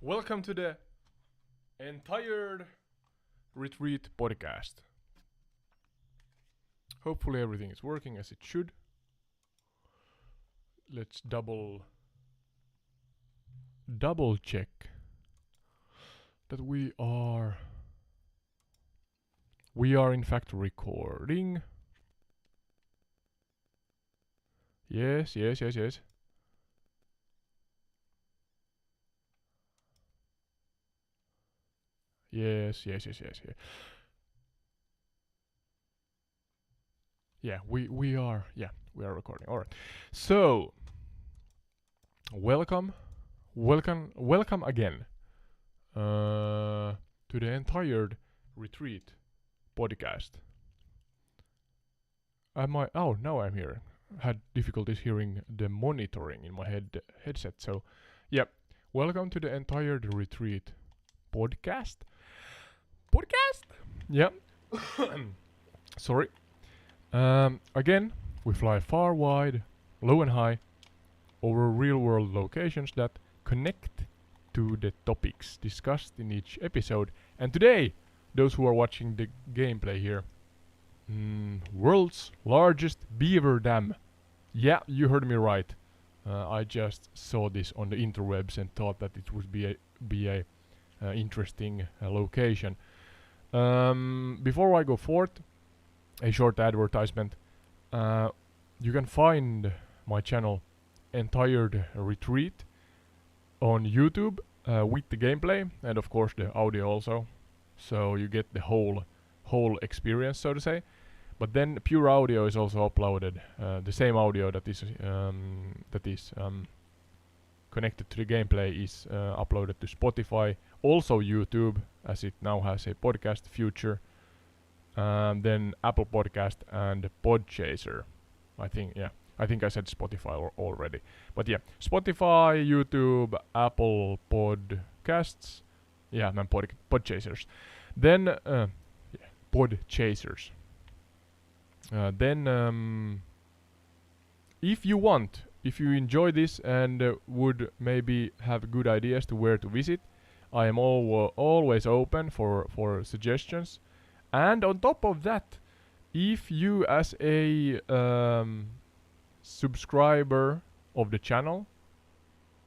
Welcome to the entire retreat podcast. Hopefully everything is working as it should. Let's double check that we are in fact recording. Yes. Yes. Yeah, we are recording. All right. So, welcome again to the entire retreat podcast. Now I'm here. Had difficulties hearing the monitoring in my headset. So, yeah, welcome to the entire retreat podcast. Yeah. Sorry. Again, we fly far, wide, low and high over real-world locations that connect to the topics discussed in each episode. And today, those who are watching the gameplay here, world's largest beaver dam. Yeah, you heard me right. I just saw this on the interwebs and thought that it would be a interesting location. Before I go forth, a short advertisement. You can find my channel entire retreat on YouTube with the gameplay and of course the audio also, so you get the whole experience, so to say. But then pure audio is also uploaded, the same audio that is connected to the gameplay is uploaded to Spotify, also YouTube, as it now has a podcast feature, then Apple Podcast and Podchaser. I think I said Spotify already. But yeah, Spotify, YouTube, Apple Podcasts, and Podchasers. Then, Podchasers. Then, if you enjoy this and would maybe have good ideas to where to visit, I am always open for suggestions. And on top of that, if you as a subscriber of the channel,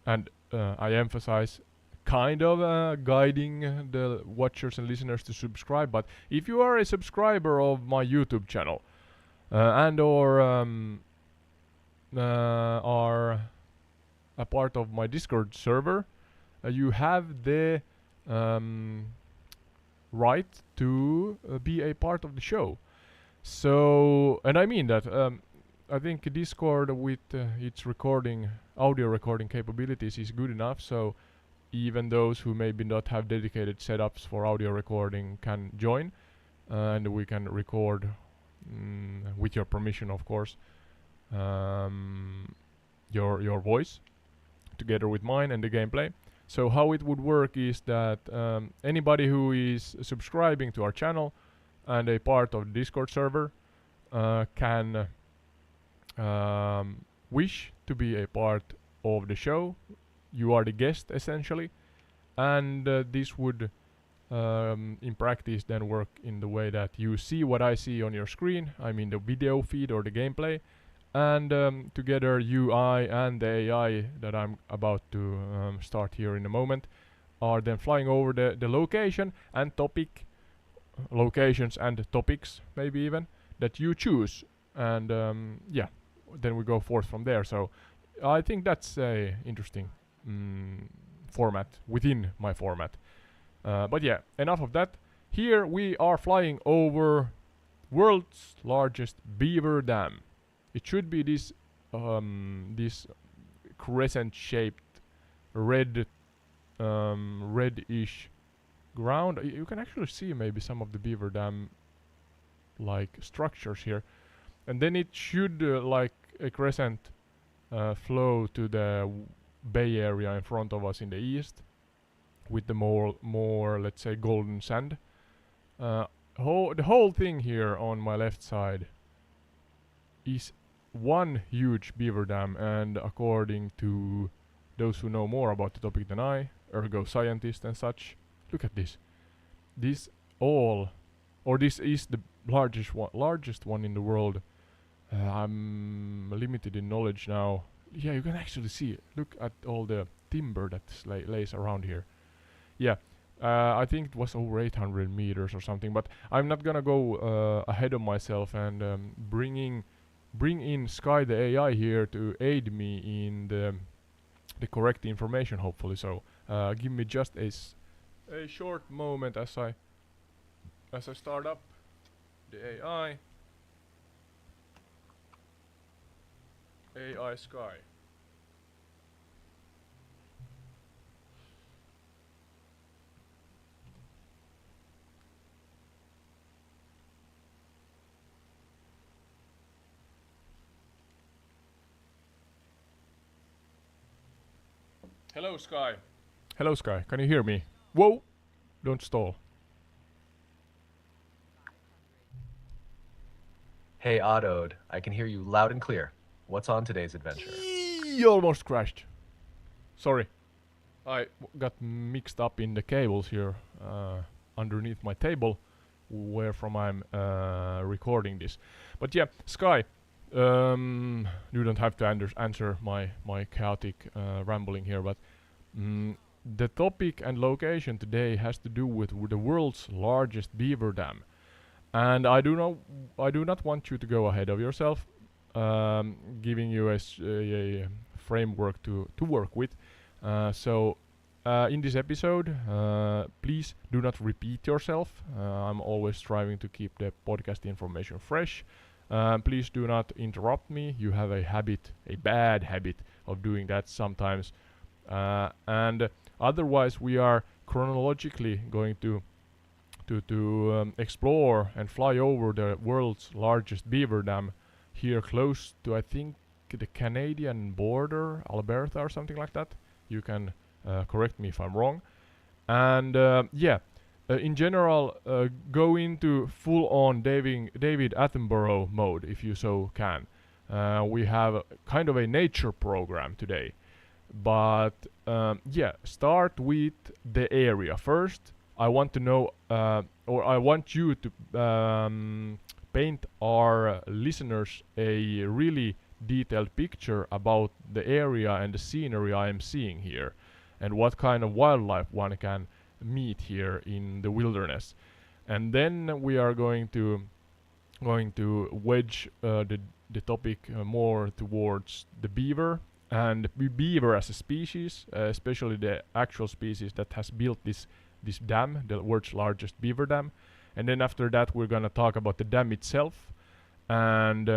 and I emphasize kind of guiding the watchers and listeners to subscribe, but if you are a subscriber of my YouTube channel and or are a part of my Discord server, you have the right to be a part of the show. So, and I mean that I think Discord with its audio recording capabilities is good enough, so even those who maybe not have dedicated setups for audio recording can join, and we can record with your permission, of course, your voice together with mine and the gameplay. So how it would work is that anybody who is subscribing to our channel and a part of the Discord server can wish to be a part of the show. You are the guest essentially, and this would in practice then work in the way that you see what I see on your screen, I mean the video feed or the gameplay, and together UI and the AI that I'm about to start here in a moment are then flying over the location and locations and topics maybe even that you choose, and then we go forth from there. So I think that's a interesting format within my format. But yeah, enough of that. Here we are flying over world's largest beaver dam. It should be this crescent-shaped reddish ground. You can actually see maybe some of the beaver dam like structures here, and then it should like a crescent flow to the bay area in front of us in the east, with the more let's say golden sand. The whole thing here on my left side is one huge beaver dam, and according to those who know more about the topic than I, ergo scientist and such. Look at this. This all, or this is the largest one in the world. I'm limited in knowledge now. Yeah, you can actually see it. Look at all the timber that lays around here. Yeah, I think it was over 800 meters or something, but I'm not gonna go ahead of myself and bring in Sky the AI here to aid me in the correct information, hopefully. So give me just a short moment as I start up the AI Sky. Hello, Sky. Hello, Sky. Can you hear me? Whoa! Don't stall. Hey Ode, I can hear you loud and clear. What's on today's adventure? You almost crashed. Sorry. I got mixed up in the cables here underneath my table, where from I'm recording this. But yeah, Sky, you don't have to answer my chaotic rambling here, but the topic and location today has to do with the world's largest beaver dam. And I do not want you to go ahead of yourself, giving you a framework to work with. So in this episode, please do not repeat yourself. I'm always striving to keep the podcast information fresh. Please do not interrupt me. You have a bad habit of doing that sometimes. And otherwise, we are chronologically going to explore and fly over the world's largest beaver dam here close to, I think, the Canadian border, Alberta or something like that. You can correct me if I'm wrong. And in general, go into full-on David Attenborough mode if you so can. We have kind of a nature program today. But start with the area first. I want to know, or I want you to paint our listeners a really detailed picture about the area and the scenery I am seeing here, and what kind of wildlife one can meet here in the wilderness. And then we are going to wedge the topic more towards the beaver and beaver as a species, especially the actual species that has built this dam, the world's largest beaver dam. And then after that we're gonna talk about the dam itself. And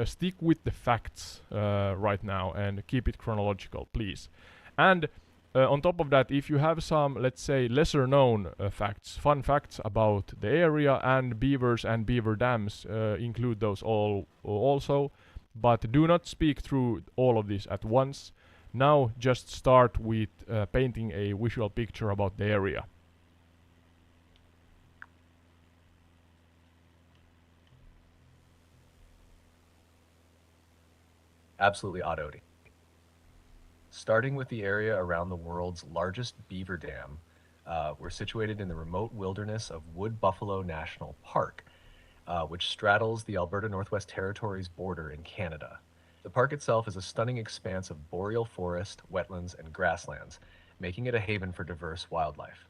stick with the facts right now and keep it chronological, please. And on top of that, if you have some, let's say, lesser known facts, fun facts about the area and beavers and beaver dams, include those all also. But do not speak through all of this at once. Now just start with painting a visual picture about the area. Absolutely, Ode. Starting with the area around the world's largest beaver dam, we're situated in the remote wilderness of Wood Buffalo National Park, which straddles the Alberta Northwest Territories border in Canada. The park itself is a stunning expanse of boreal forest, wetlands, and grasslands, making it a haven for diverse wildlife.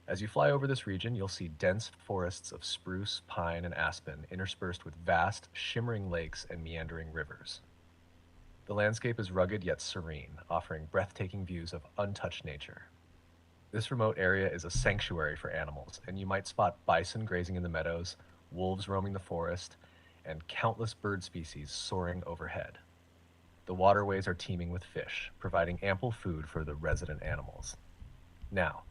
As you fly over this region, you'll see dense forests of spruce, pine, and aspen interspersed with vast, shimmering lakes and meandering rivers. The landscape is rugged yet serene, offering breathtaking views of untouched nature. This remote area is a sanctuary for animals, and you might spot bison grazing in the meadows, wolves roaming the forest, and countless bird species soaring overhead. The waterways are teeming with fish, providing ample food for the resident animals. Now,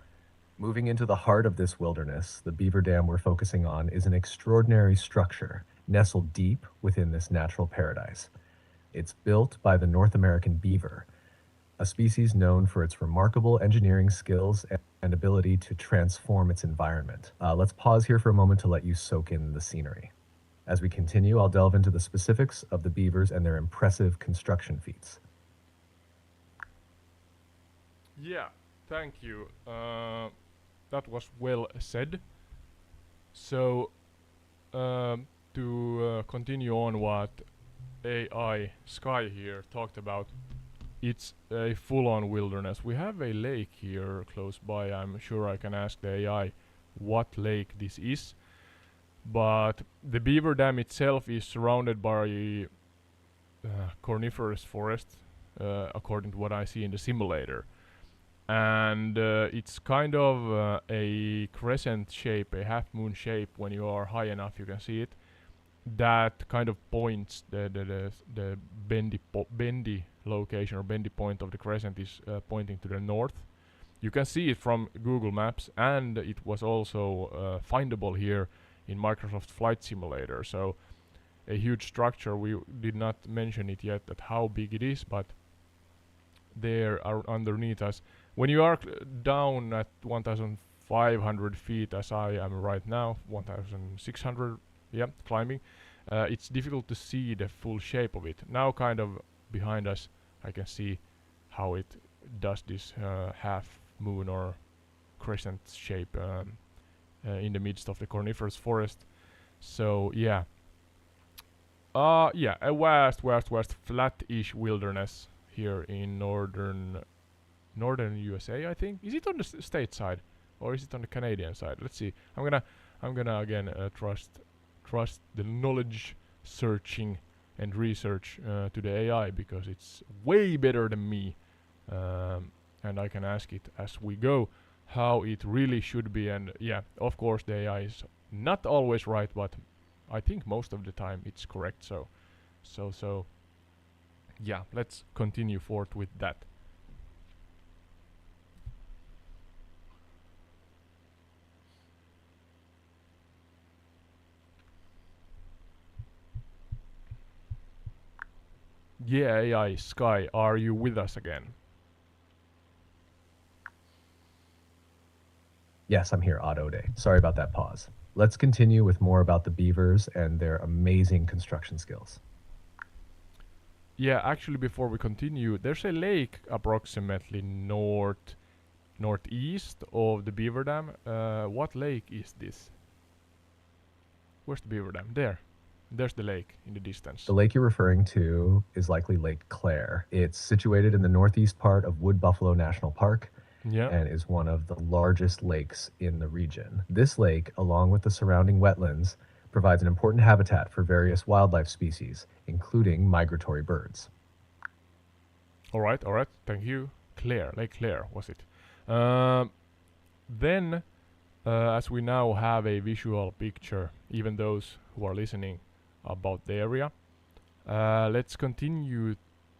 moving into the heart of this wilderness, the beaver dam we're focusing on is an extraordinary structure nestled deep within this natural paradise. It's built by the North American beaver, a species known for its remarkable engineering skills and ability to transform its environment. Let's pause here for a moment to let you soak in the scenery. As we continue, I'll delve into the specifics of the beavers and their impressive construction feats. Yeah, Thank you. That was well said. So, to continue on what AI Sky here talked about, it's a full-on wilderness. We have a lake here close by. I'm sure I can ask the AI what lake this is. But the Beaver Dam itself is surrounded by coniferous forest, according to what I see in the simulator. And it's kind of a crescent shape, a half moon shape. When you are high enough, you can see it. That kind of points the bendy location or bendy point of the crescent is pointing to the north. You can see it from Google Maps, and it was also findable here in Microsoft Flight Simulator. So a huge structure. We did not mention it yet at how big it is, but there are underneath us. When you are down at 1,500 feet, as I am right now, 1,600, yeah, climbing, it's difficult to see the full shape of it. Now, kind of behind us, I can see how it does this half moon or crescent shape in the midst of the coniferous forest. So yeah, yeah, a vast flat-ish wilderness here in northern USA, I think. Is it on the state side or is it on the Canadian side? Let's see. I'm gonna again trust the knowledge searching and research to the AI, because it's way better than me, and I can ask it as we go how it really should be. And yeah, of course the AI is not always right, but I think most of the time it's correct. So yeah, let's continue forth with that. Yeah, AI Sky, are you with us again? Yes, I'm here, Ode. Sorry about that pause. Let's continue with more about the beavers and their amazing construction skills. Yeah, actually, before we continue, there's a lake approximately northeast of the Beaver Dam. What lake is this? Where's the Beaver Dam? There. There's the lake in the distance. The lake you're referring to is likely Lake Claire. It's situated in the northeast part of Wood Buffalo National Park, Yeah. and is one of the largest lakes in the region. This lake, along with the surrounding wetlands, provides an important habitat for various wildlife species, including migratory birds. All right. Thank you. Claire, Lake Claire, was it? Then, as we now have a visual picture, even those who are listening, about the area, let's continue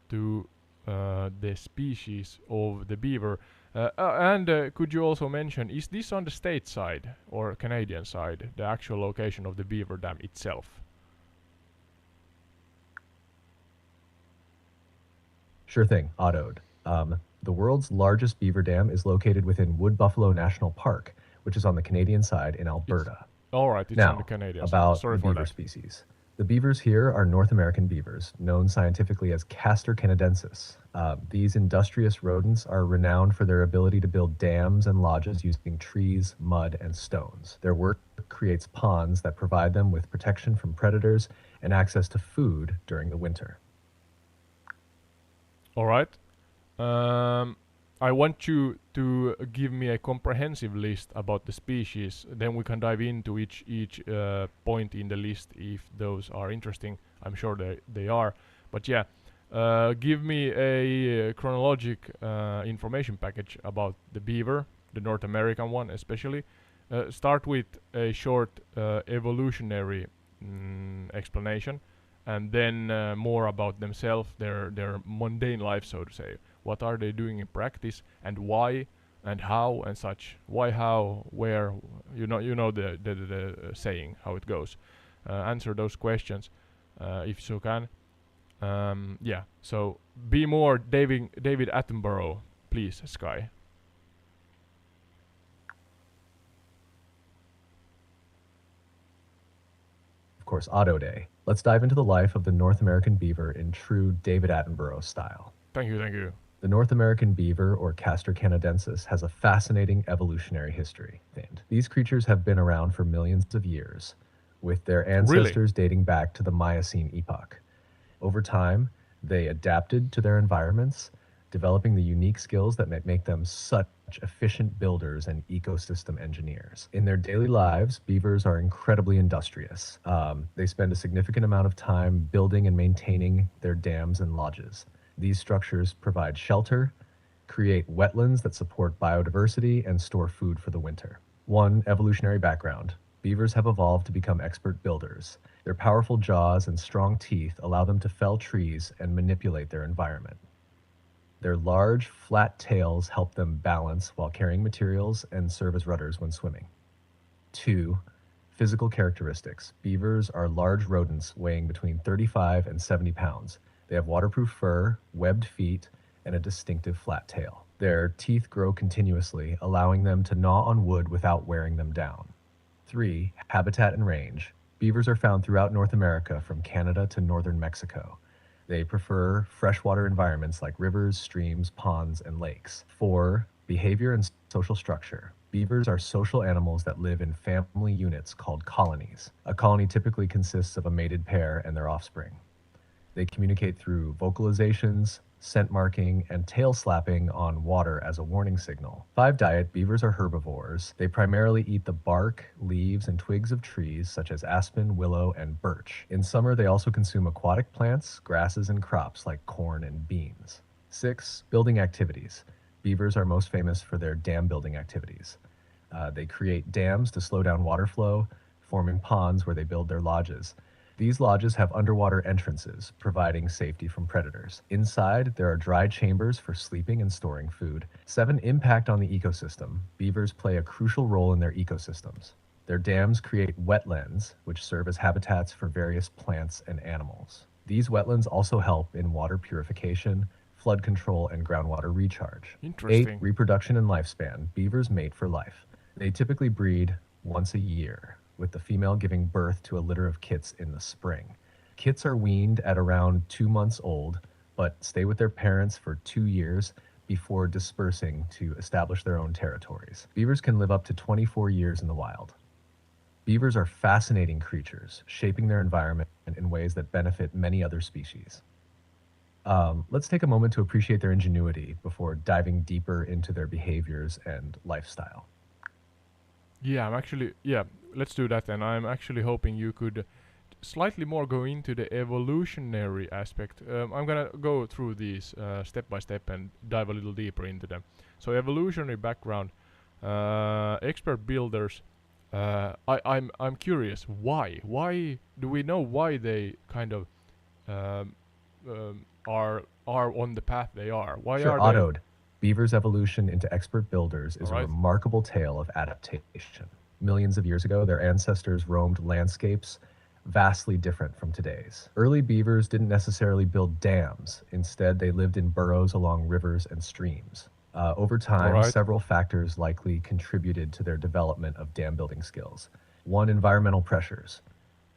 to the species of the beaver. And could you also mention, is this on the state side or Canadian side, the actual location of the Beaver Dam itself? Sure thing, Ottoed. The world's largest beaver dam is located within Wood Buffalo National Park, which is on the Canadian side in Alberta. Alright, it's on the Now, Canadian side. about Sorry the for beaver that. species. The beavers here are North American beavers, known scientifically as Castor canadensis. These industrious rodents are renowned for their ability to build dams and lodges using trees, mud, and stones. Their work creates ponds that provide them with protection from predators and access to food during the winter. Alright. I want you to give me a comprehensive list about the species. Then we can dive into each point in the list if those are interesting. I'm sure they are. But yeah, give me a chronologic information package about the beaver, the North American one especially. Start with a short evolutionary explanation, and then more about themselves, their mundane life, so to say. What are they doing in practice, and why, and how, and such. Why, how, where? You know the saying, how it goes. Answer those questions, if you can. Yeah. So be more David Attenborough, please, Sky. Of course, Otto Day. Let's dive into the life of the North American beaver in true David Attenborough style. Thank you. The North American beaver, or Castor canadensis, has a fascinating evolutionary history. These creatures have been around for millions of years, with their Really? ancestors dating back to the Miocene epoch. Over time, they adapted to their environments, developing the unique skills that make them such efficient builders and ecosystem engineers. In their daily lives, beavers are incredibly industrious. They spend a significant amount of time building and maintaining their dams and lodges. These structures provide shelter, create wetlands that support biodiversity, and store food for the winter. One evolutionary background: beavers have evolved to become expert builders. Their powerful jaws and strong teeth allow them to fell trees and manipulate their environment. Their large, flat tails help them balance while carrying materials and serve as rudders when swimming. 2. Physical characteristics. Beavers are large rodents weighing between 35 and 70 pounds. They have waterproof fur, webbed feet, and a distinctive flat tail. Their teeth grow continuously, allowing them to gnaw on wood without wearing them down. 3. Habitat and range. Beavers are found throughout North America from Canada to northern Mexico. They prefer freshwater environments like rivers, streams, ponds, and lakes. 4. Behavior and social structure. Beavers are social animals that live in family units called colonies. A colony typically consists of a mated pair and their offspring. They communicate through vocalizations, scent marking, and tail slapping on water as a warning signal. 5. Diet. Beavers are herbivores. They primarily eat the bark, leaves, and twigs of trees such as aspen, willow, and birch. In summer, they also consume aquatic plants, grasses, and crops like corn and beans. 6. Building activities. Beavers are most famous for their dam building activities. They create dams to slow down water flow, forming ponds where they build their lodges. These lodges have underwater entrances, providing safety from predators. Inside, there are dry chambers for sleeping and storing food. 7. Impact on the ecosystem. Beavers play a crucial role in their ecosystems. Their dams create wetlands, which serve as habitats for various plants and animals. These wetlands also help in water purification, flood control, and groundwater recharge. 8. Interesting. Reproduction and lifespan. Beavers mate for life. They typically breed once a year, with the female giving birth to a litter of kits in the spring. Kits are weaned at around 2 months old, but stay with their parents for 2 years before dispersing to establish their own territories. Beavers can live up to 24 years in the wild. Beavers are fascinating creatures, shaping their environment in ways that benefit many other species. Let's take a moment to appreciate their ingenuity before diving deeper into their behaviors and lifestyle. Yeah, let's do that then. I'm actually hoping you could slightly more go into the evolutionary aspect. I'm gonna go through these step by step and dive a little deeper into them. So evolutionary background, expert builders. I'm curious why. Why do we know why they kind of um, are on the path they are? Why Sure, are they? Ode. Beaver's evolution into expert builders All is a right. remarkable tale of adaptation. Millions of years ago, their ancestors roamed landscapes vastly different from today's. Early beavers didn't necessarily build dams. Instead, they lived in burrows along rivers and streams. Over All time, right. several factors likely contributed to their development of dam building skills. 1. Environmental pressures.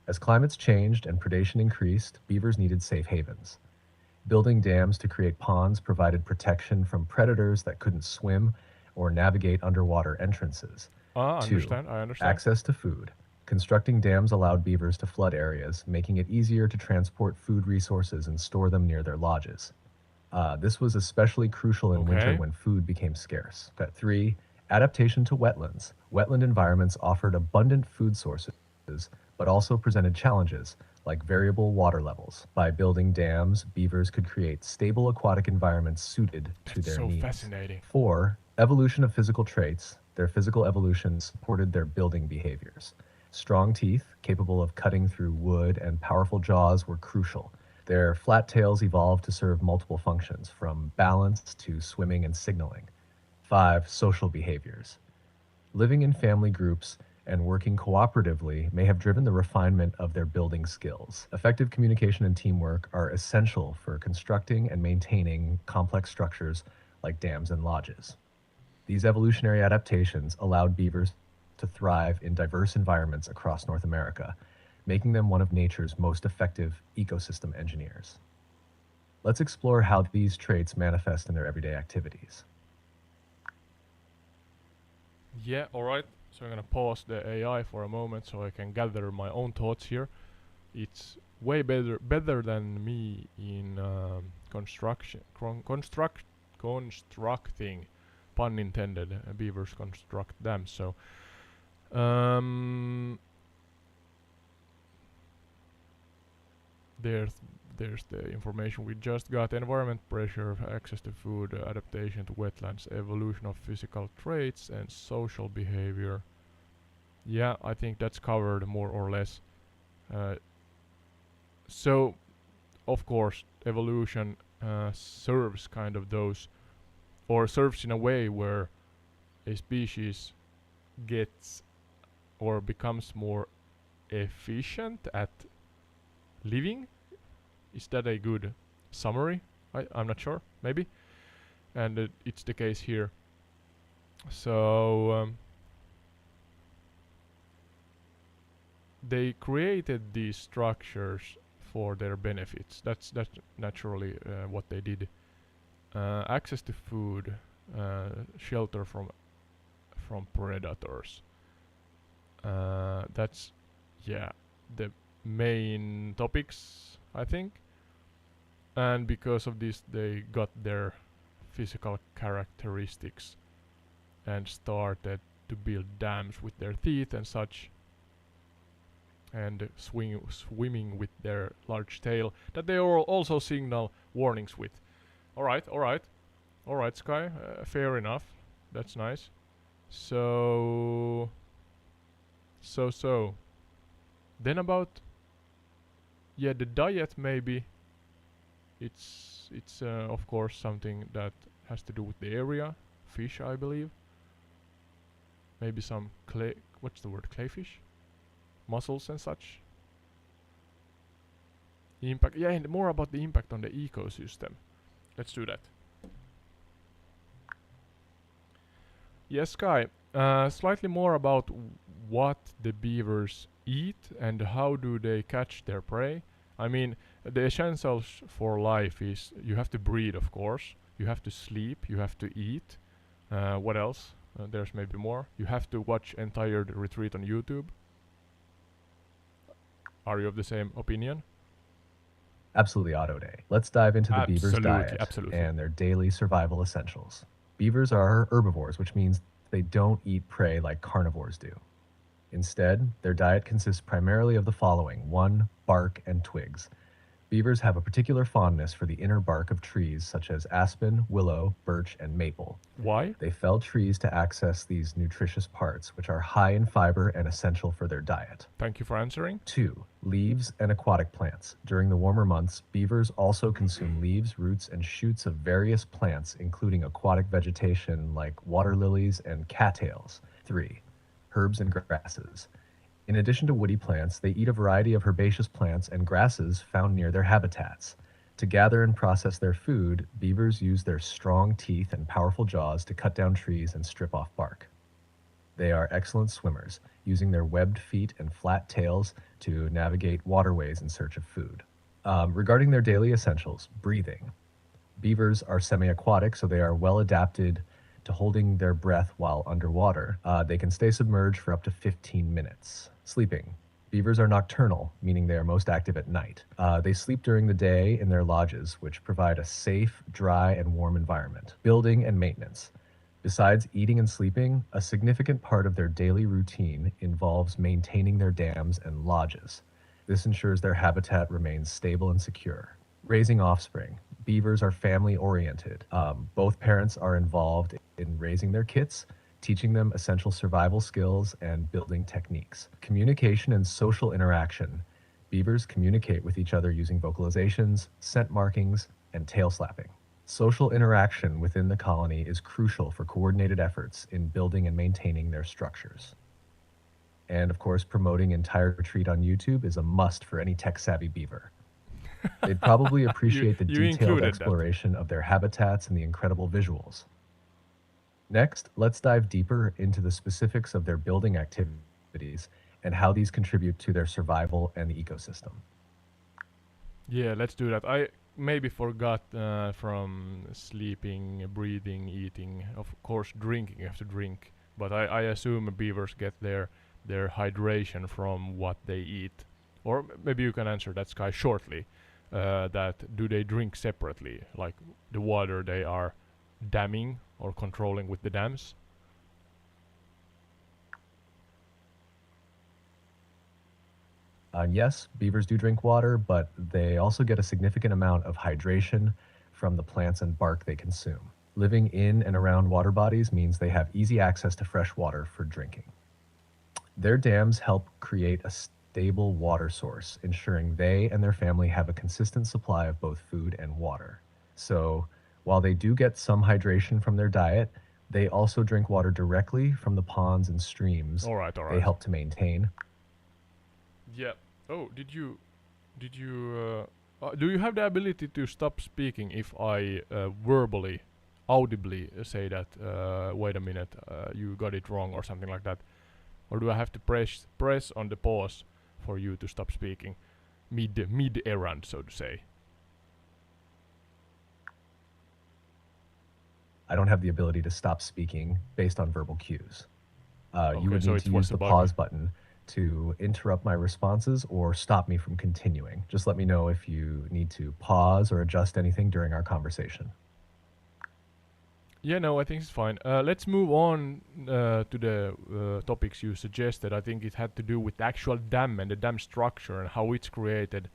As climates changed and predation increased, beavers needed safe havens. Building dams to create ponds provided protection from predators that couldn't swim or navigate underwater entrances. 2. Understand. I understand. Access to food. Constructing dams allowed beavers to flood areas, making it easier to transport food resources and store them near their lodges. This was especially crucial in winter Okay. when food became scarce. 3. Adaptation to wetlands. Wetland environments offered abundant food sources, but also presented challenges like variable water levels. By building dams, beavers could create stable aquatic environments suited to That's their so needs. fascinating. 4. Evolution of physical traits. Their physical evolution supported their building behaviors. Strong teeth, capable of cutting through wood, and powerful jaws were crucial. Their flat tails evolved to serve multiple functions, from balance to swimming and signaling. 5. Social behaviors. Living in family groups and working cooperatively may have driven the refinement of their building skills. Effective communication and teamwork are essential for constructing and maintaining complex structures like dams and lodges. These evolutionary adaptations allowed beavers to thrive in diverse environments across North America, making them one of nature's most effective ecosystem engineers. Let's explore how these traits manifest in their everyday activities. Yeah, alright. So I'm gonna pause the AI for a moment so I can gather my own thoughts here. It's way better than me in constructing, pun intended, beavers construct dams. So um, there's there's the information we just got: environment pressure, access to food, adaptation to wetlands, evolution of physical traits, and social behavior. Yeah, I think that's covered more or less. Uh, so of course evolution serves kind of those, or serves in a way where a species gets or becomes more efficient at living. Is that a good summary? I'm not sure, maybe. And it's the case here. So they created these structures for their benefits. That's naturally what they did. Access to food, shelter from predators. That's, yeah, the main topics, I think. And because of this, they got their physical characteristics and started to build dams with their teeth and such, and swimming with their large tail that they also signal warnings with. Alright, alright, alright, Sky, fair enough. That's nice. So. Then about, yeah, the diet maybe. It's of course something that has to do with the area. Fish, I believe. Maybe some clay. What's the word? Clayfish, mussels and such. Impact. Yeah, and more about the impact on the ecosystem. Let's do that. Yes, Sky. Slightly more about what the beavers eat and how do they catch their prey. I mean, the essentials for life is you have to breed, of course. You have to sleep. You have to eat. What else? There's maybe more. You have to watch entire retreat on YouTube. Are you of the same opinion? Absolutely, Ode. Let's dive into the beaver's Absolutely, diet absolutely. and their daily survival essentials. Beavers are herbivores, which means they don't eat prey like carnivores do. Instead, their diet consists primarily of the following: 1. Bark and twigs. Beavers have a particular fondness for the inner bark of trees such as aspen, willow, birch, and maple. Why? They fell trees to access these nutritious parts, which are high in fiber and essential for their diet. Thank you for answering. 2. Leaves and aquatic plants. During the warmer months, beavers also consume leaves, roots, and shoots of various plants, including aquatic vegetation like water lilies and cattails. 3. Herbs and grasses. In addition to woody plants, they eat a variety of herbaceous plants and grasses found near their habitats. To gather and process their food, beavers use their strong teeth and powerful jaws to cut down trees and strip off bark. They are excellent swimmers, using their webbed feet and flat tails to navigate waterways in search of food. Regarding their daily essentials, breathing. Beavers are semi-aquatic, so they are well adapted to holding their breath while underwater. They can stay submerged for up to 15 minutes. Sleeping. Beavers are nocturnal, meaning they are most active at night. They sleep during the day in their lodges, which provide a safe, dry, and warm environment. Building and maintenance. Besides eating and sleeping, a significant part of their daily routine involves maintaining their dams and lodges. This ensures their habitat remains stable and secure. Raising offspring. Beavers are family oriented. Both parents are involved in raising their kits, teaching them essential survival skills and building techniques. Communication and social interaction. Beavers communicate with each other using vocalizations, scent markings, and tail slapping. Social interaction within the colony is crucial for coordinated efforts in building and maintaining their structures. And of course, promoting entire retreat on YouTube is a must for any tech-savvy beaver. They'd probably appreciate the you detailed included that. exploration of their habitats and the incredible visuals. Next, let's dive deeper into the specifics of their building activities and how these contribute to their survival and the ecosystem. Yeah, let's do that. maybe forgot from sleeping, breathing, eating. Of course, drinking. You have to drink, but I assume beavers get their hydration from what they eat. Or maybe you can answer that, Sky, shortly. That do they drink separately, like the water they are damming or controlling with the dams? Yes, beavers do drink water, but they also get a significant amount of hydration from the plants and bark they consume. Living in and around water bodies means they have easy access to fresh water for drinking. Their dams help create a stable water source, ensuring they and their family have a consistent supply of both food and water. So, while they do get some hydration from their diet, they also drink water directly from the ponds and streams All right, all they right. help to maintain. Yeah. Oh, did you do you have the ability to stop speaking if I verbally, audibly say that wait a minute, you got it wrong or something like that, or do I have to press on the pause for you to stop speaking mid errand, so to say? I don't have the ability to stop speaking based on verbal cues. You Okay, would so need it to use was a the bug. pause button to interrupt my responses or stop me from continuing. Just let me know if you need to pause or adjust anything during our conversation. Yeah, no, I think it's fine. Let's move on to the topics you suggested. I think it had to do with the actual dam and the dam structure and how it's created,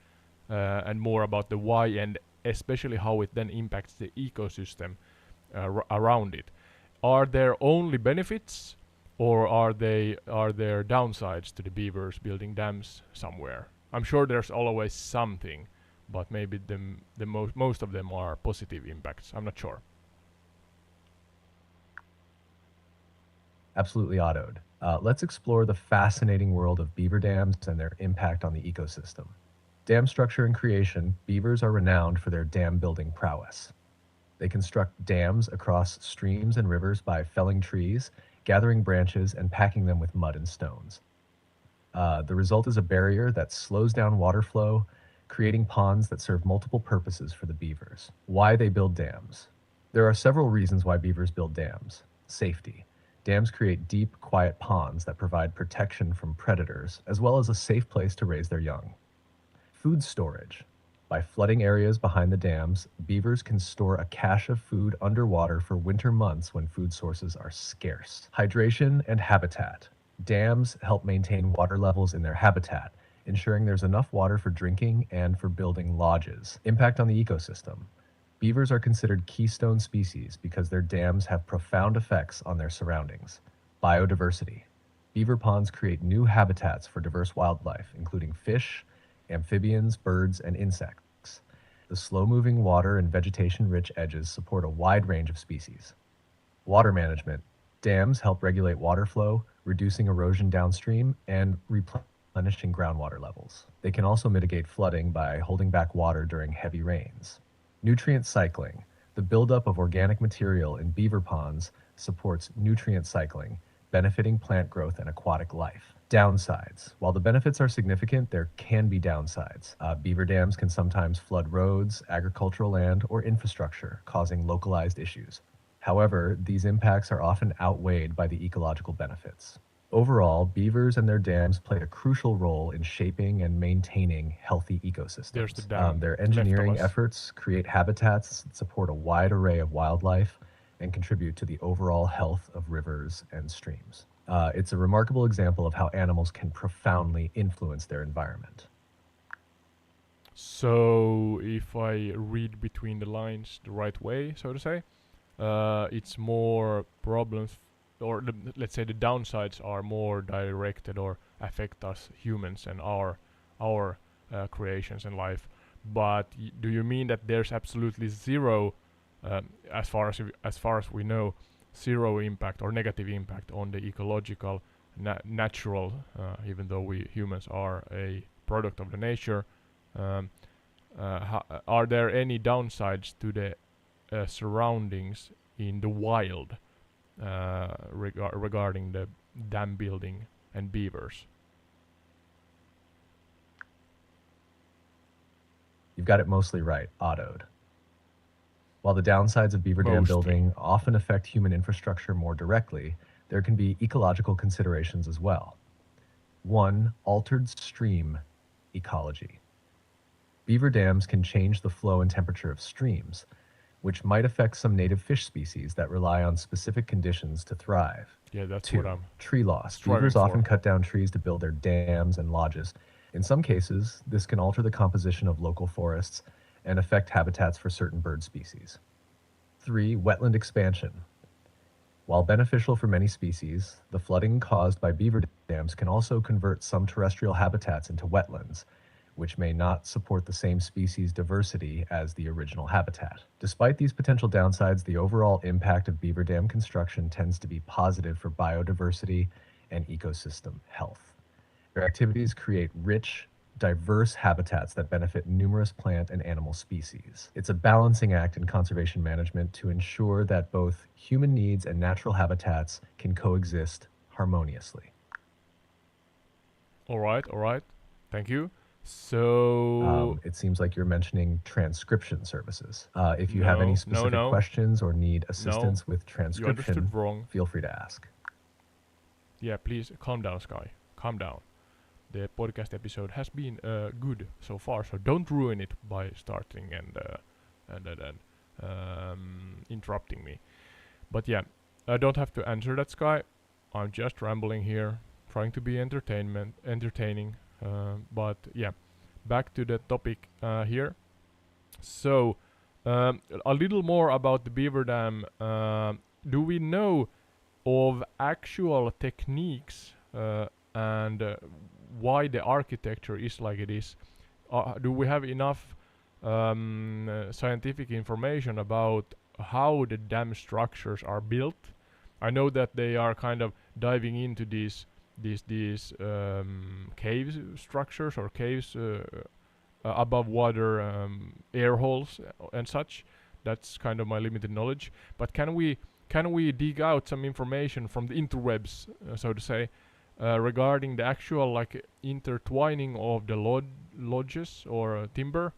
and more about the why and especially how it then impacts the ecosystem around it. Are there only benefits, or are there downsides to the beavers building dams somewhere? I'm sure there's always something, but maybe the most of them are positive impacts. I'm not sure. Absolutely autoed. Let's explore the fascinating world of beaver dams and their impact on the ecosystem. Dam structure and creation, beavers are renowned for their dam building prowess. They construct dams across streams and rivers by felling trees, gathering branches, and packing them with mud and stones. The result is a barrier that slows down water flow, creating ponds that serve multiple purposes for the beavers. Why they build dams. There are several reasons why beavers build dams. Safety. Dams create deep, quiet ponds that provide protection from predators, as well as a safe place to raise their young. Food storage. By flooding areas behind the dams, beavers can store a cache of food underwater for winter months when food sources are scarce. Hydration and habitat. Dams help maintain water levels in their habitat, ensuring there's enough water for drinking and for building lodges. Impact on the ecosystem. Beavers are considered keystone species because their dams have profound effects on their surroundings. Biodiversity. Beaver ponds create new habitats for diverse wildlife, including fish, amphibians, birds, and insects. The slow-moving water and vegetation-rich edges support a wide range of species. Water management. Dams help regulate water flow, reducing erosion downstream and replenishing groundwater levels. They can also mitigate flooding by holding back water during heavy rains. Nutrient cycling. The buildup of organic material in beaver ponds supports nutrient cycling, benefiting plant growth and aquatic life. Downsides. While the benefits are significant, there can be downsides. Beaver dams can sometimes flood roads, agricultural land, or infrastructure, causing localized issues. However, these impacts are often outweighed by the ecological benefits. Overall, beavers and their dams play a crucial role in shaping and maintaining healthy There's the ecosystems. dam Their left of engineering us. efforts create habitats that support a wide array of wildlife and contribute to the overall health of rivers and streams. It's a remarkable example of how animals can profoundly influence their environment. So, if I read between the lines the right way, so to say, it's more problems, or let's say the downsides are more directed or affect us humans and our creations and life. But do you mean that there's absolutely zero, as far as we know, zero impact or negative impact on the ecological, natural, even though we humans are a product of the nature? Um, are there any downsides to the surroundings in the wild regarding the dam building and beavers? You've got it mostly right, autoed. While the downsides of beaver dam Mostly. building often affect human infrastructure more directly, there can be ecological considerations as well. One, altered stream ecology. Beaver dams can change the flow and temperature of streams, which might affect some native fish species that rely on specific conditions to thrive. Yeah, that's what 2. I'm Tree loss. striving Beavers often for. cut down trees to build their dams and lodges. In some cases, this can alter the composition of local forests and affect habitats for certain bird species. 3. Wetland expansion. While beneficial for many species, the flooding caused by beaver dams can also convert some terrestrial habitats into wetlands, which may not support the same species diversity as the original habitat. Despite these potential downsides, the overall impact of beaver dam construction tends to be positive for biodiversity and ecosystem health. Their activities create rich, diverse habitats that benefit numerous plant and animal species. It's a balancing act in conservation management to ensure that both human needs and natural habitats can coexist harmoniously. All right. Thank you. So It seems like you're mentioning transcription services. If you have any specific no. questions or need assistance with You understood transcription, wrong. feel free to ask. Yeah, please calm down, Sky. Calm down. The podcast episode has been good so far, so don't ruin it by starting and interrupting me. But yeah, I don't have to answer that, Sky. I'm just rambling here, trying to be entertaining. But yeah, back to the topic here. So, a little more about the beaver dam. Do we know of actual techniques and why the architecture is like it is? Do we have enough scientific information about how the dam structures are built? I know that they are kind of diving into these cave structures or caves above water air holes and such. That's kind of my limited knowledge. But can we dig out some information from the interwebs, so to say, regarding the actual like intertwining of the lodges or timber?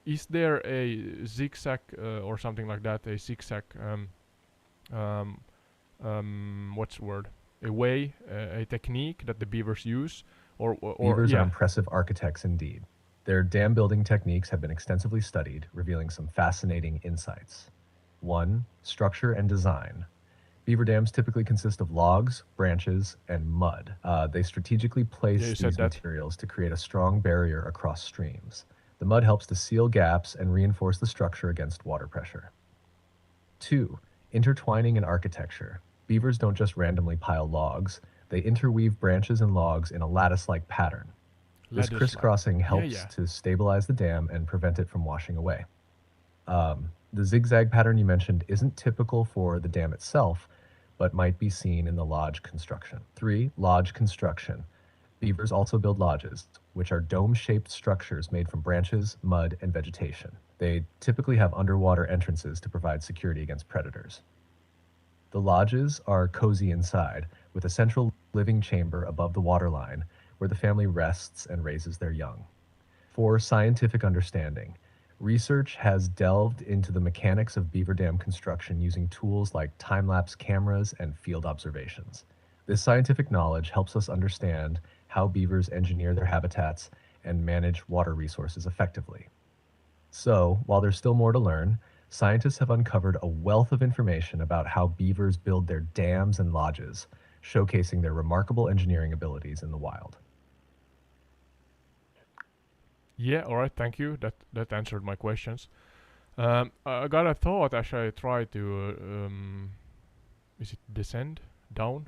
Is there a zigzag or something like that? A zigzag um, what's the word? A way, a technique that the beavers use, or Beavers are yeah, impressive architects indeed. Their dam building techniques have been extensively studied, revealing some fascinating insights. 1. Structure and design. Beaver dams typically consist of logs, branches, and mud. They strategically yeah, place you said these that. materials to create a strong barrier across streams. The mud helps to seal gaps and reinforce the structure against water pressure. 2. Intertwining in architecture. Beavers don't just randomly pile logs, they interweave branches and logs in a lattice-like pattern. This Ladders like. crisscrossing Yeah, helps yeah. to stabilize the dam and prevent it from washing away. The zigzag pattern you mentioned isn't typical for the dam itself, but might be seen in the lodge construction. 3. Lodge construction. Beavers also build lodges, which are dome-shaped structures made from branches, mud, and vegetation. They typically have underwater entrances to provide security against predators. The lodges are cozy inside, with a central living chamber above the waterline where the family rests and raises their young. For scientific understanding, research has delved into the mechanics of beaver dam construction using tools like time-lapse cameras and field observations. This scientific knowledge helps us understand how beavers engineer their habitats and manage water resources effectively. So, while there's still more to learn, scientists have uncovered a wealth of information about how beavers build their dams and lodges, showcasing their remarkable engineering abilities in the wild. Yeah, all right. Thank you. That answered my questions. I got a thought as I try to is it descend down,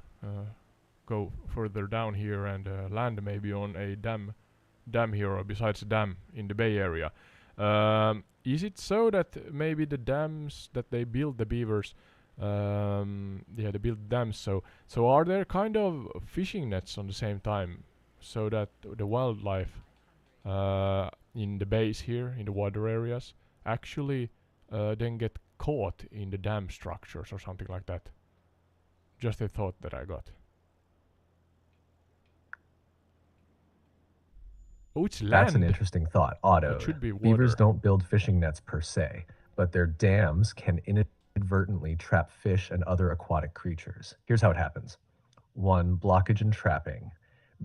go further down here and land maybe on a dam here or besides a dam in the Bay Area. Is it so that maybe the dams that they build the beavers, yeah, they build dams. So are there kind of fishing nets on the same time, so that the wildlife in the bays here in the water areas actually then get caught in the dam structures or something like that? Just a thought that I got. Oh, it's That's an land. interesting thought, That Ode. should be Beavers water. don't build fishing nets per se, but their dams can inadvertently trap fish and other aquatic creatures. Here's how it happens. 1. Blockage and trapping.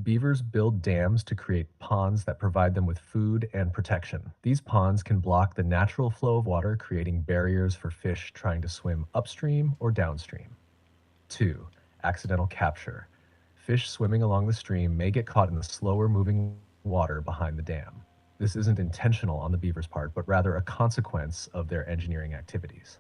Beavers build dams to create ponds that provide them with food and protection. These ponds can block the natural flow of water, creating barriers for fish trying to swim upstream or downstream. 2. Accidental capture. Fish swimming along the stream may get caught in the slower moving water behind the dam. This isn't intentional on the beaver's part, but rather a consequence of their engineering activities.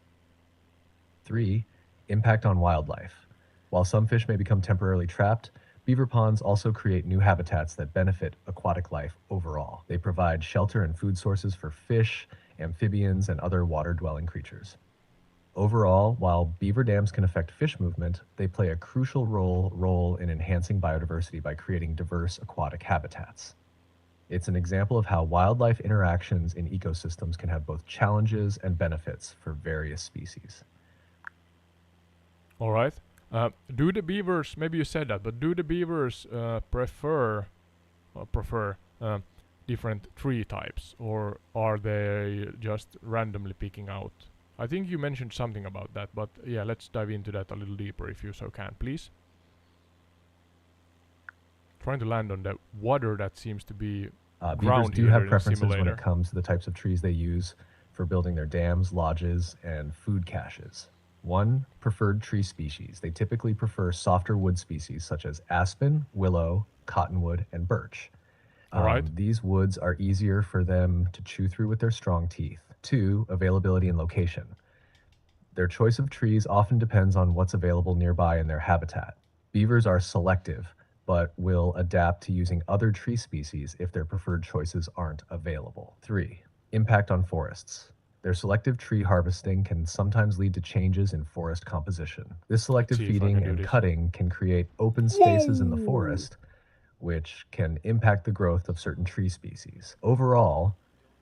3. Impact on wildlife. While some fish may become temporarily trapped, beaver ponds also create new habitats that benefit aquatic life overall. They provide shelter and food sources for fish, amphibians, and other water-dwelling creatures. Overall, while beaver dams can affect fish movement, they play a crucial role in enhancing biodiversity by creating diverse aquatic habitats. It's an example of how wildlife interactions in ecosystems can have both challenges and benefits for various species. All right. Do the beavers? Maybe you said that, but do the beavers prefer different tree types, or are they just randomly picking out? I think you mentioned something about that, but yeah, let's dive into that a little deeper if you so can, please. Trying to land on the water that seems to be Beavers ground do here have in the preferences when it simulator. comes to the types of trees they use for building their dams, lodges, and food caches. 1. Preferred tree species. They typically prefer softer wood species such as aspen, willow, cottonwood, and birch. All right. These woods are easier for them to chew through with their strong teeth. 2. Availability and location. Their choice of trees often depends on what's available nearby in their habitat. Beavers are selective, but will adapt to using other tree species if their preferred choices aren't available. 3. Impact on forests. Their selective tree harvesting can sometimes lead to changes in forest composition. This Let's selective see if I can feeding do and this. cutting can create open spaces in the Whoa! forest, which can impact the growth of certain tree species. Overall,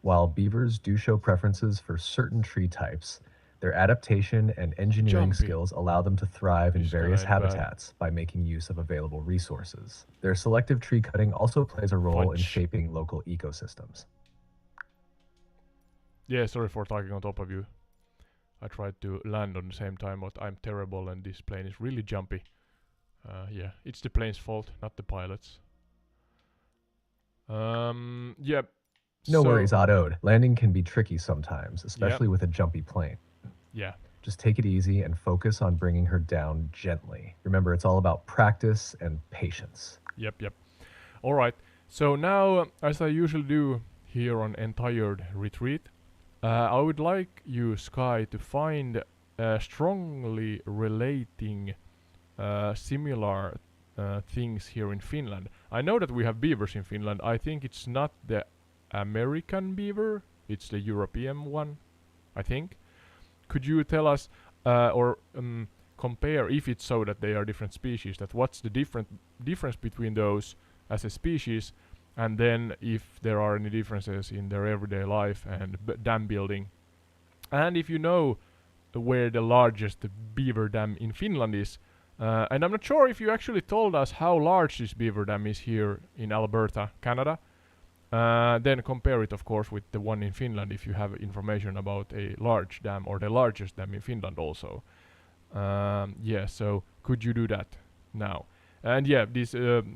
while beavers do show preferences for certain tree types, their adaptation and engineering Jumpy. skills allow them to thrive in This kind various of ain't bad. habitats by making use of available resources. Their selective tree cutting also plays a role in Fudge. shaping local ecosystems. Yeah, sorry for talking on top of you. I tried to land on the same time, but I'm terrible and this plane is really jumpy. Yeah, it's the plane's fault, not the pilot's. Yep. No So, worries, Ode. Landing can be tricky sometimes, yep, especially with a jumpy plane. yeah, Just take it easy and focus on bringing her down gently. Remember, it's all about practice and patience. yep. Alright, so now, as I usually do here on Entired Retreat, I would like you, Sky, to find strongly relating similar things here in Finland. I know that we have beavers in Finland. I think it's not the American beaver, it's the European one, I think. Could you tell us or compare, if it's so that they are different species, that what's the difference between those as a species, and then if there are any differences in their everyday life and dam building, and if you know where the largest beaver dam in Finland is. And I'm not sure if you actually told us how large this beaver dam is here in Alberta, Canada. Then compare it, of course, with the one in Finland if you have information about a large dam or the largest dam in Finland also. Yeah, so could you do that now? And yeah, this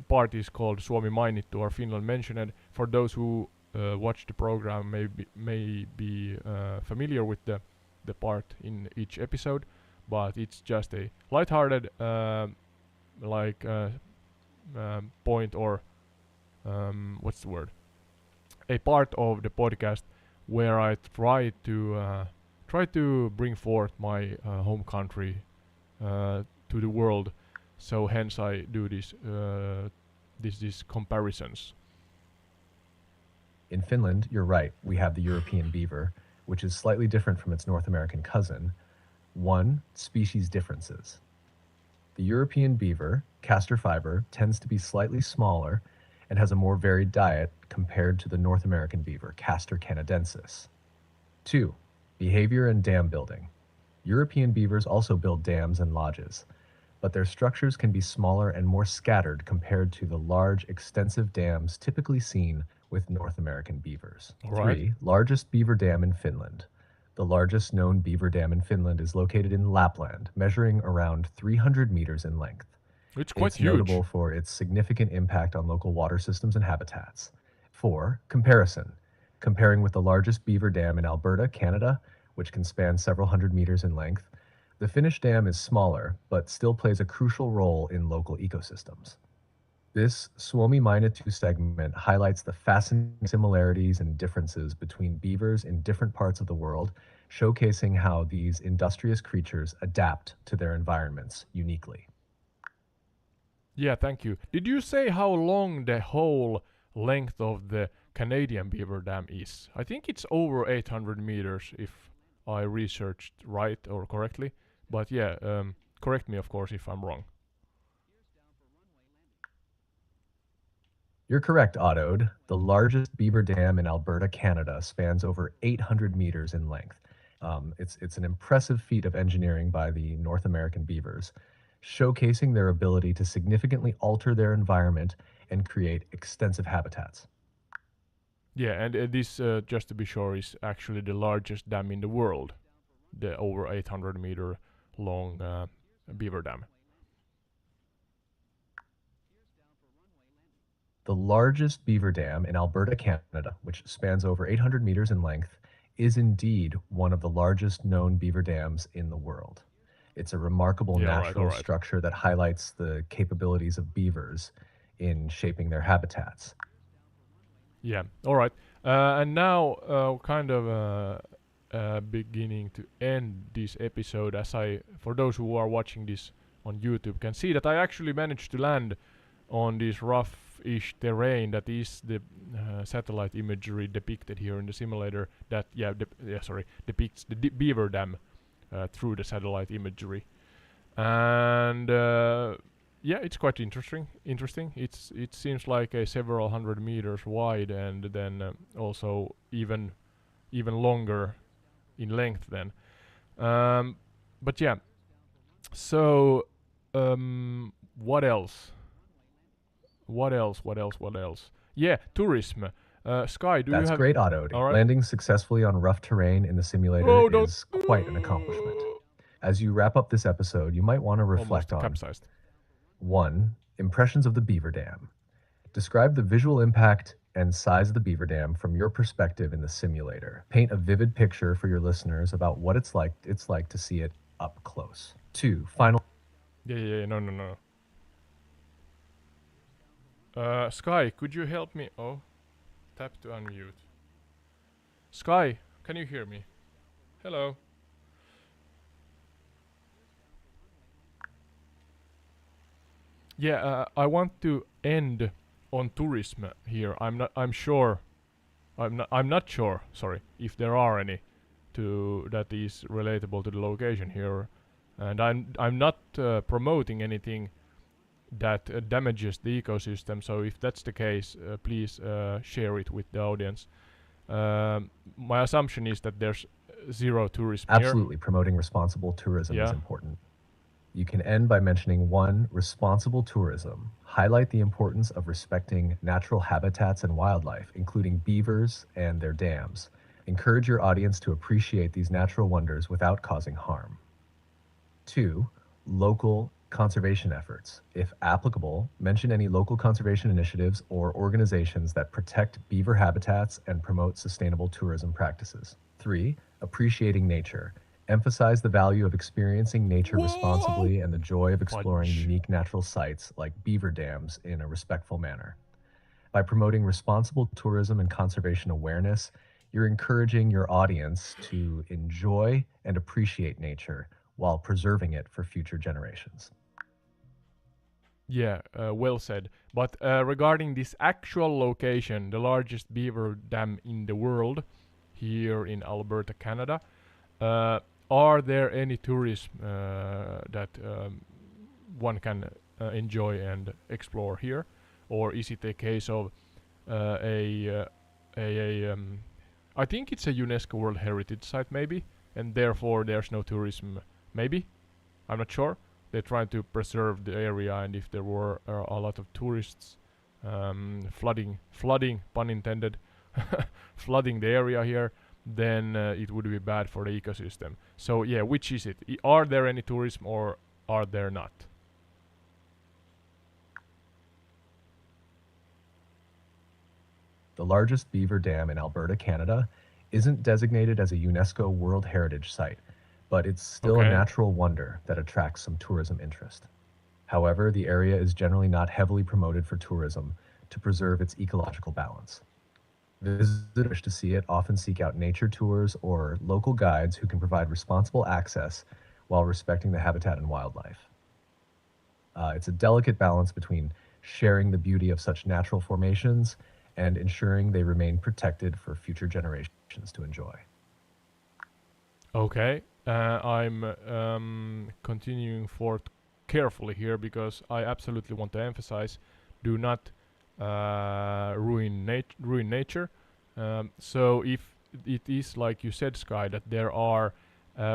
part is called Suomi mainittu or Finland mentioned. For those who watch the program, may be familiar with the part in each episode, but it's just a lighthearted like point or what's the word? A part of the podcast where I try to bring forth my home country to the world. So hence I do these comparisons. In Finland, you're right, we have the European beaver, which is slightly different from its North American cousin. 1. Species differences. The European beaver, castor fiber, tends to be slightly smaller and has a more varied diet compared to the North American beaver, Castor canadensis. 2. Behavior and dam building. European beavers also build dams and lodges. but their structures can be smaller and more scattered compared to the large, extensive dams typically seen with North American beavers. All right. 3. Largest beaver dam in Finland. The largest known beaver dam in Finland is located in Lapland, measuring around 300 meters in length. It's quite It's huge. notable for its significant impact on local water systems and habitats. 4. Comparison. Comparing with the largest beaver dam in Alberta, Canada, which can span several hundred meters in length, the Finnish dam is smaller, but still plays a crucial role in local ecosystems. This Suomi Mainittu segment highlights the fascinating similarities and differences between beavers in different parts of the world, showcasing how these industrious creatures adapt to their environments uniquely. Yeah, thank you. Did you say how long the whole length of the Canadian Beaver Dam is? I think it's over 800 meters if I researched right or correctly. But yeah, correct me of course if I'm wrong. You're correct, Ode. The largest beaver dam in Alberta, Canada, spans over 800 meters in length. It's an impressive feat of engineering by the North American beavers, showcasing their ability to significantly alter their environment and create extensive habitats. Yeah, and this, just to be sure, is actually the largest dam in the world. The over 800 meter long beaver dam. The largest beaver dam in Alberta, Canada, which spans over 800 meters in length, is indeed one of the largest known beaver dams in the world. It's a remarkable Yeah, alright, natural alright. structure that highlights the capabilities of beavers in shaping their habitats. Yeah, alright. And now, kind of beginning to end this episode, as I, for those who are watching this on YouTube, can see that I actually managed to land on this rough-ish terrain that is the satellite imagery depicted here in the simulator. That depicts the beaver dam through the satellite imagery, and yeah, it's quite interesting. It seems like a several hundred meters wide, and then also even longer in length. Then, but yeah. So, what else? What else? Yeah, tourism. Sky, do you That's have? great, Ode. All right. Landing successfully on rough terrain in the simulator Oh, don't. is quite an accomplishment. As you wrap up this episode, you might want to reflect Almost on capsized. 1. Impressions of the beaver dam. Describe the visual impact and size of the beaver dam from your perspective in the simulator. Paint a vivid picture for your listeners about what it's like to see it up close. 2. Final Yeah. No. Sky, could you help me? Oh, tap to unmute. Sky, can you hear me? Hello. Yeah, I want to end on tourism here. I'm sure. I'm not sure. Sorry, if there are any that is relatable to the location here, and I'm not promoting anything that damages the ecosystem. So if that's the case, please share it with the audience. My assumption is that there's zero tourism here. Absolutely, promoting responsible tourism is Yeah. important. You can end by mentioning 1. Responsible tourism. Highlight the importance of respecting natural habitats and wildlife, including beavers and their dams. Encourage your audience to appreciate these natural wonders without causing harm. 2. Local conservation efforts. If applicable, mention any local conservation initiatives or organizations that protect beaver habitats and promote sustainable tourism practices. 3. Appreciating nature. Emphasize the value of experiencing nature Whoa! responsibly and the joy of exploring Fudge. unique natural sites like beaver dams in a respectful manner. By promoting responsible tourism and conservation awareness, you're encouraging your audience to enjoy and appreciate nature while preserving it for future generations. Yeah, well said. But regarding this actual location, the largest beaver dam in the world, here in Alberta, Canada, uh, are there any tourism that one can enjoy and explore here, or is it a case of uh, a uh, a I think it's a UNESCO World Heritage Site maybe, and therefore there's no tourism. Maybe, I'm not sure. They try to preserve the area, and if there were a lot of tourists flooding, pun intended, flooding the area here, then it would be bad for the ecosystem. So yeah, which is it? Are there any tourism or are there not? The largest beaver dam in Alberta, Canada, isn't designated as a UNESCO World Heritage Site, but it's still a Okay. natural wonder that attracts some tourism interest. However, the area is generally not heavily promoted for tourism to preserve its ecological balance. Visitors wish to see it often seek out nature tours or local guides who can provide responsible access while respecting the habitat and wildlife. It's a delicate balance between sharing the beauty of such natural formations and ensuring they remain protected for future generations to enjoy. Okay. I'm continuing forth carefully here because I absolutely want to emphasize: do not ruin nature. So if it is like you said, Sky, that there are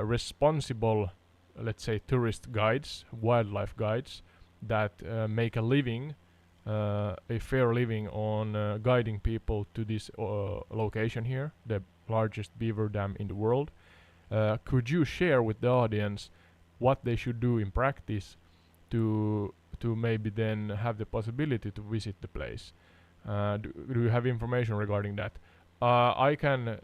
responsible, let's say, tourist guides, wildlife guides that make a living, a fair living on guiding people to this location here, the largest beaver dam in the world. Could you share with the audience what they should do in practice to maybe then have the possibility to visit the place? Do you have information regarding that? I can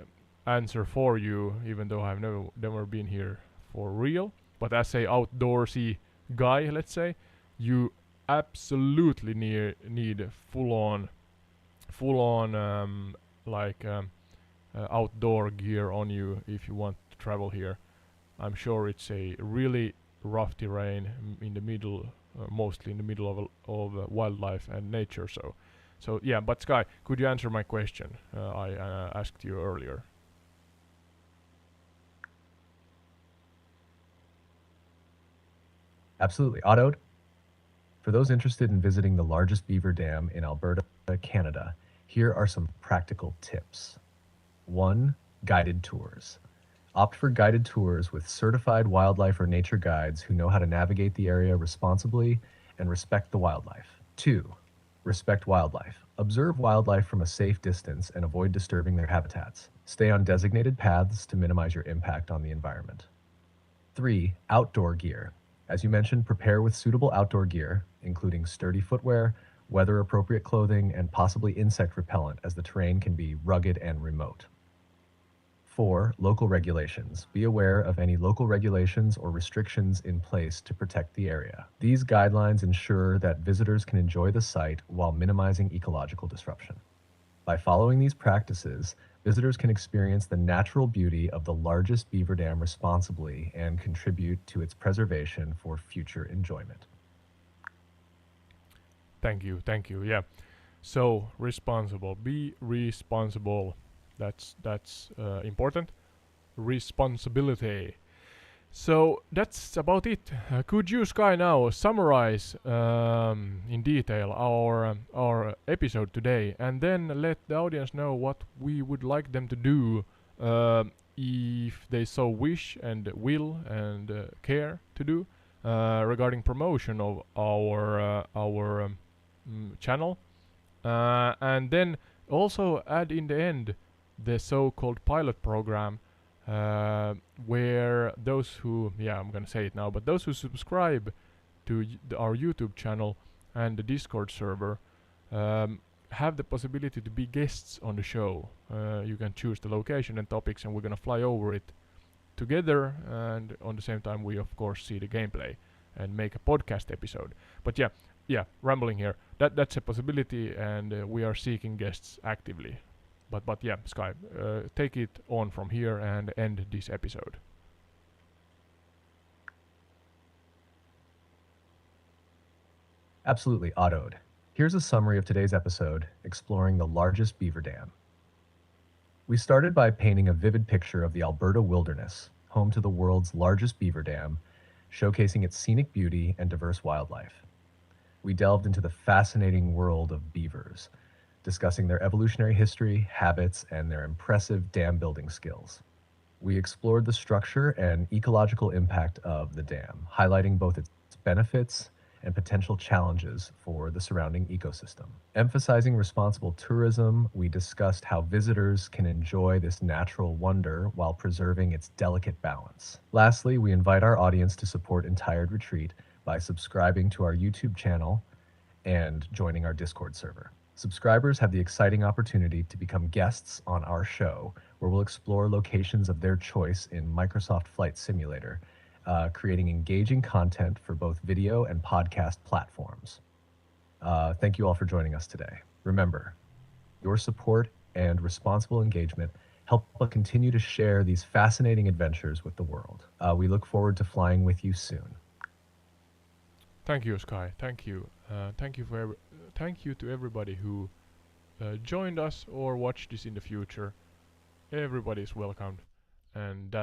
answer for you, even though I've never been here for real. But as a outdoorsy guy, let's say, you absolutely need full on like outdoor gear on you if you want to travel here. I'm sure it's a really rough terrain in the middle, mostly in the middle of wildlife and nature. So yeah. But Sky, could you answer my question? I asked you earlier. Absolutely. Ode, for those interested in visiting the largest beaver dam in Alberta, Canada, here are some practical tips. 1. Guided tours. Opt for guided tours with certified wildlife or nature guides who know how to navigate the area responsibly and respect the wildlife. 2. Respect wildlife. Observe wildlife from a safe distance and avoid disturbing their habitats. Stay on designated paths to minimize your impact on the environment. 3. Outdoor gear. As you mentioned, prepare with suitable outdoor gear, including sturdy footwear, weather-appropriate clothing, and possibly insect repellent, as the terrain can be rugged and remote. 4. Local regulations. Be aware of any local regulations or restrictions in place to protect the area. These guidelines ensure that visitors can enjoy the site while minimizing ecological disruption. By following these practices, visitors can experience the natural beauty of the largest beaver dam responsibly and contribute to its preservation for future enjoyment. Thank you. Yeah. So responsible. Be responsible. That's important. Responsibility. So that's about it. Could you, Sky, now summarize in detail our episode today, and then let the audience know what we would like them to do if they so wish and will and care to do regarding promotion of our channel, and then also add in the end the so-called pilot program where those who, yeah, I'm gonna say it now, but those who subscribe to our YouTube channel and the Discord server have the possibility to be guests on the show. You can choose the location and topics, and we're gonna fly over it together, and on the same time we of course see the gameplay and make a podcast episode. But yeah, rambling here. That's a possibility, and we are seeking guests actively. But yeah, Sky, take it on from here and end this episode. Absolutely, Ode. Here's a summary of today's episode exploring the largest beaver dam. We started by painting a vivid picture of the Alberta wilderness, home to the world's largest beaver dam, showcasing its scenic beauty and diverse wildlife. We delved into the fascinating world of beavers, discussing their evolutionary history, habits, and their impressive dam building skills. We explored the structure and ecological impact of the dam, highlighting both its benefits and potential challenges for the surrounding ecosystem. Emphasizing responsible tourism, we discussed how visitors can enjoy this natural wonder while preserving its delicate balance. Lastly, we invite our audience to support Entired Retreat by subscribing to our YouTube channel and joining our Discord server. Subscribers have the exciting opportunity to become guests on our show, where we'll explore locations of their choice in Microsoft Flight Simulator, creating engaging content for both video and podcast platforms. Thank you all for joining us today. Remember, your support and responsible engagement help us continue to share these fascinating adventures with the world. We look forward to flying with you soon. Thank you, Sky. Thank you. Thank you to everybody who joined us or watched this in the future. Everybody is welcomed, and that